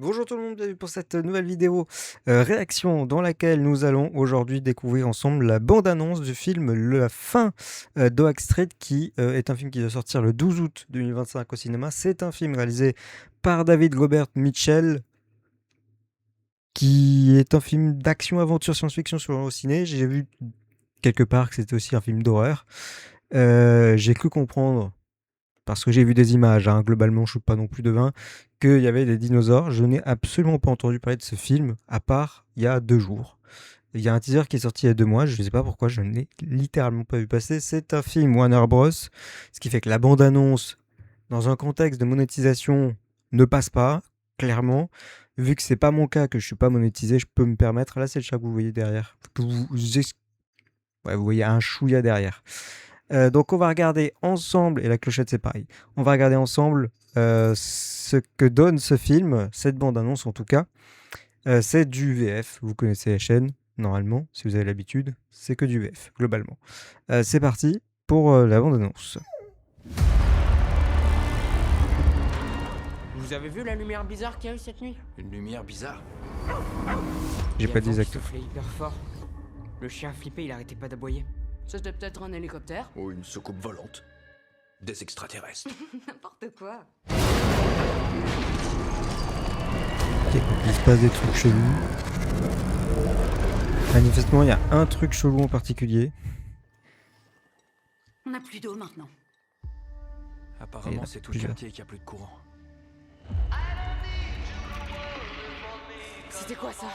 Bonjour tout le monde, bienvenue pour cette nouvelle vidéo réaction dans laquelle nous allons aujourd'hui découvrir ensemble la bande-annonce du film La Fin d'Oak Street qui est un film qui doit sortir le 12 août 2025 au cinéma. C'est un film réalisé par David Robert Mitchell qui est un film d'action, aventure, science-fiction sur au ciné. J'ai vu quelque part que c'était aussi un film d'horreur. J'ai cru comprendre, parce que j'ai vu des images, hein, globalement je suis pas non plus devin, qu'il y avait des dinosaures. Je n'ai absolument pas entendu parler de ce film, à part il y a 2 jours. Il y a un teaser qui est sorti il y a 2 mois, je ne sais pas pourquoi, je ne l'ai littéralement pas vu passer. C'est un film Warner Bros, ce qui fait que la bande-annonce, dans un contexte de monétisation, ne passe pas, clairement. Vu que c'est pas mon cas, que je suis pas monétisé, je peux me permettre. Là, c'est le chat que vous voyez derrière. Ouais, vous voyez un chouïa derrière. Donc on va regarder ensemble, et la clochette c'est pareil, on va regarder ensemble ce que donne ce film, cette bande-annonce en tout cas. C'est du VF, vous connaissez la chaîne, normalement, si vous avez l'habitude, c'est que du VF, globalement. C'est parti pour la bande-annonce. Vous avez vu la lumière bizarre qu'il y a eu cette nuit? Une lumière bizarre. J'ai pas Il y a le dit vent qui exactement. soufflait hyper fort. Le chien flippé, il arrêtait pas d'aboyer. C'était peut-être un hélicoptère. Ou une soucoupe volante. Des extraterrestres. N'importe quoi. Ok, il se passe des trucs chelous. Manifestement, il y a un truc chelou en particulier. On n'a plus d'eau maintenant. Apparemment, c'est tout le quartier qui a plus de courant. C'était quoi ça?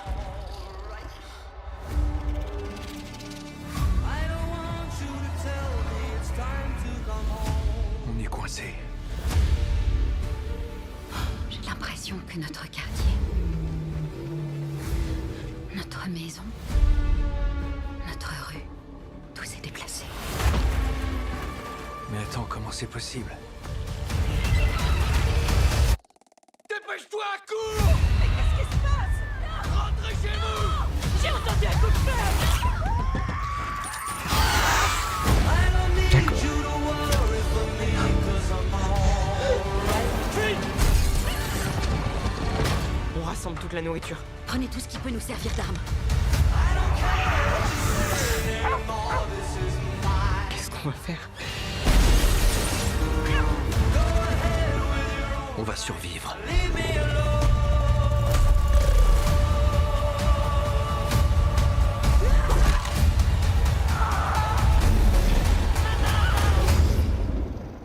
On est coincé. J'ai l'impression que notre quartier, notre maison, notre rue, tout s'est déplacé. Mais attends, comment c'est possible? Dépêche-toi, cours! Mais qu'est-ce qui se passe? Rentrez chez vous! J'ai entendu un coup de feu! On rassemble toute la nourriture. Prenez tout ce qui peut nous servir d'arme. Qu'est-ce qu'on va faire? On va survivre.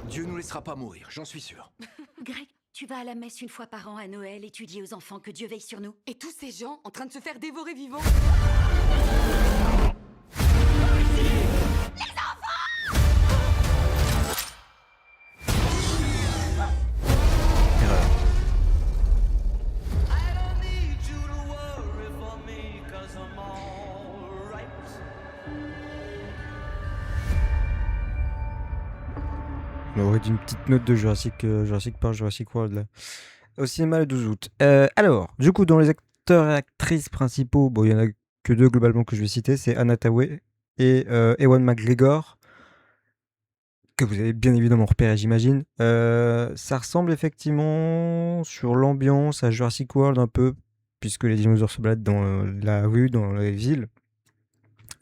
Dieu nous laissera pas mourir, j'en suis sûr. Greg, tu vas à la messe une fois par an à Noël et tu dis aux enfants que Dieu veille sur nous. Et tous ces gens en train de se faire dévorer vivants. On aurait dit une petite note de Jurassic Park, Jurassic World là. Au cinéma le 12 août. Alors, du coup, dans les acteurs et actrices principaux, bon, il y en a que 2 globalement que je vais citer, c'est Anna Thaoué et Ewan McGregor, que vous avez bien évidemment repéré, j'imagine. Ça ressemble effectivement sur l'ambiance à Jurassic World un peu, puisque les dinosaures se baladent dans la rue, dans les villes.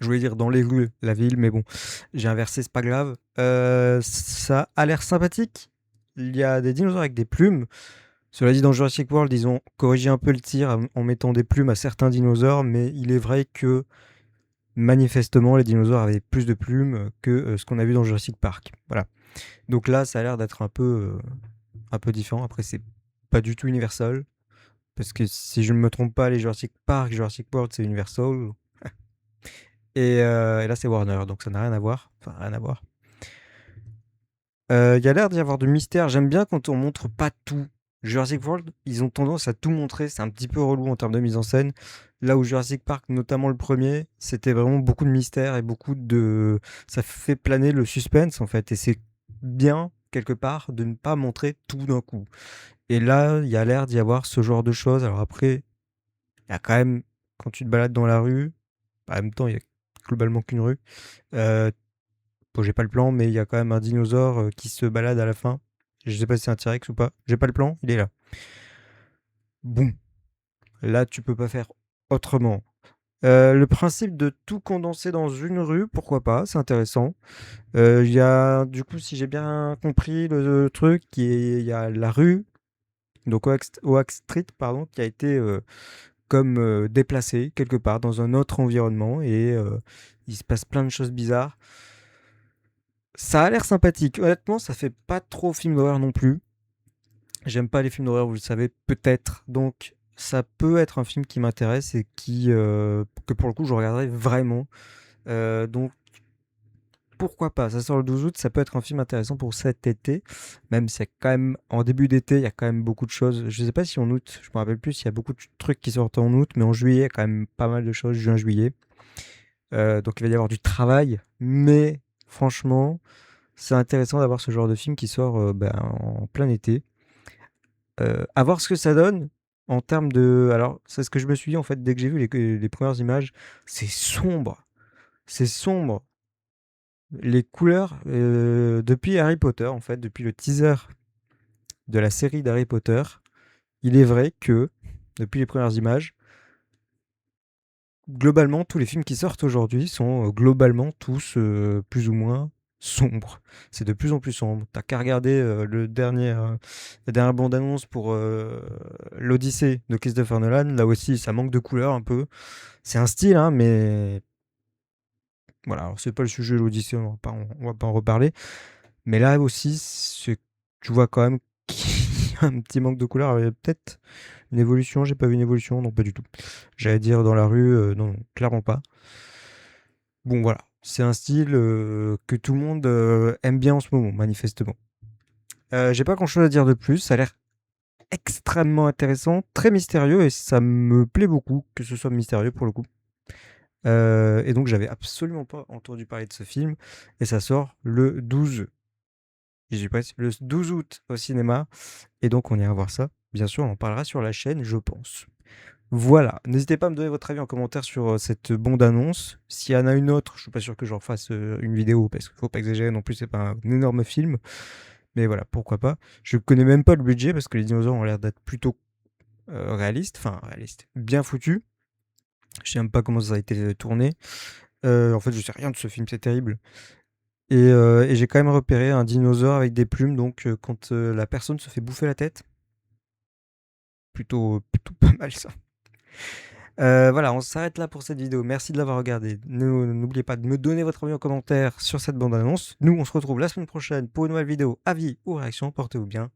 Je voulais dire dans les rues, la ville, mais bon, j'ai inversé, c'est pas grave. Ça a l'air sympathique. Il y a des dinosaures avec des plumes. Cela dit, dans Jurassic World, ils ont corrigé un peu le tir en mettant des plumes à certains dinosaures, mais il est vrai que manifestement, les dinosaures avaient plus de plumes que ce qu'on a vu dans Jurassic Park. Voilà. Donc là, ça a l'air d'être un peu différent. Après, c'est pas du tout Universal, parce que si je ne me trompe pas, les Jurassic Park, Jurassic World, c'est Universal. Et là, c'est Warner, donc ça n'a rien à voir. Enfin, rien à voir. Il y a l'air d'y avoir du mystère. J'aime bien quand on montre pas tout. Jurassic World, ils ont tendance à tout montrer. C'est un petit peu relou en termes de mise en scène. Là où Jurassic Park, notamment le premier, c'était vraiment beaucoup de mystère et beaucoup de... Ça fait planer le suspense, en fait. Et c'est bien, quelque part, de ne pas montrer tout d'un coup. Et là, il y a l'air d'y avoir ce genre de choses. Alors après, il y a quand même... Quand tu te balades dans la rue, en même temps, il y a globalement qu'une rue. Bon, j'ai pas le plan, mais il y a quand même un dinosaure qui se balade à la fin. Je sais pas si c'est un T-Rex ou pas. J'ai pas le plan, il est là. Bon, Là, tu peux pas faire autrement. Le principe de tout condenser dans une rue, pourquoi pas, c'est intéressant. Il y a, du coup, si j'ai bien compris le truc, il y a la rue, donc Oak Street, pardon, qui a été comme déplacée quelque part dans un autre environnement et il se passe plein de choses bizarres. Ça a l'air sympathique. Honnêtement, ça fait pas trop film d'horreur non plus. J'aime pas les films d'horreur, vous le savez peut-être. Donc, ça peut être un film qui m'intéresse et que pour le coup, je regarderai vraiment. Donc, pourquoi pas? Ça sort le 12 août, ça peut être un film intéressant pour cet été. Même si c'est quand même en début d'été, il y a quand même beaucoup de choses. Je sais pas si en août, je me rappelle plus s'il y a beaucoup de trucs qui sortent en août, mais en juillet, il y a quand même pas mal de choses, juin, juillet. Donc, il va y avoir du travail, mais franchement, c'est intéressant d'avoir ce genre de film qui sort en plein été. À voir ce que ça donne en termes de. Alors, c'est ce que je me suis dit en fait dès que j'ai vu les premières images. C'est sombre. C'est sombre. Les couleurs, depuis Harry Potter, en fait, depuis le teaser de la série d'Harry Potter, il est vrai que, depuis les premières images, globalement, tous les films qui sortent aujourd'hui sont globalement tous plus ou moins sombres. C'est de plus en plus sombre. T'as qu'à regarder la dernière bande-annonce pour l'Odyssée de Christopher Nolan. Là aussi, ça manque de couleurs un peu. C'est un style, hein, mais voilà. Alors, c'est pas le sujet de l'Odyssée, on va pas en reparler. Mais là aussi, tu vois quand même qu'il y a un petit manque de couleurs. Il y a peut-être une évolution, j'ai pas vu une évolution, non pas du tout. J'allais dire dans la rue, non, clairement pas. Bon voilà, c'est un style que tout le monde aime bien en ce moment, manifestement. J'ai pas grand-chose à dire de plus, ça a l'air extrêmement intéressant, très mystérieux et ça me plaît beaucoup que ce soit mystérieux pour le coup. Et donc j'avais absolument pas entendu parler de ce film et ça sort le 12, j'y suis presque, le 12 août au cinéma et donc on ira voir ça. Bien sûr, on en parlera sur la chaîne, je pense. Voilà, n'hésitez pas à me donner votre avis en commentaire sur cette bande-annonce. S'il y en a une autre, je suis pas sûr que j'en fasse une vidéo parce qu'il faut pas exagérer non plus, c'est pas un énorme film. Mais voilà, pourquoi pas. Je connais même pas le budget parce que les dinosaures ont l'air d'être plutôt réalistes, bien foutus. Je sais même pas comment ça a été tourné. En fait, je sais rien de ce film, c'est terrible. Et j'ai quand même repéré un dinosaure avec des plumes, donc quand la personne se fait bouffer la tête, plutôt pas mal ça. Voilà, on s'arrête là pour cette vidéo. Merci de l'avoir regardé. N'oubliez pas de me donner votre avis en commentaire sur cette bande-annonce. Nous, on se retrouve la semaine prochaine pour une nouvelle vidéo, avis ou réaction. Portez-vous bien.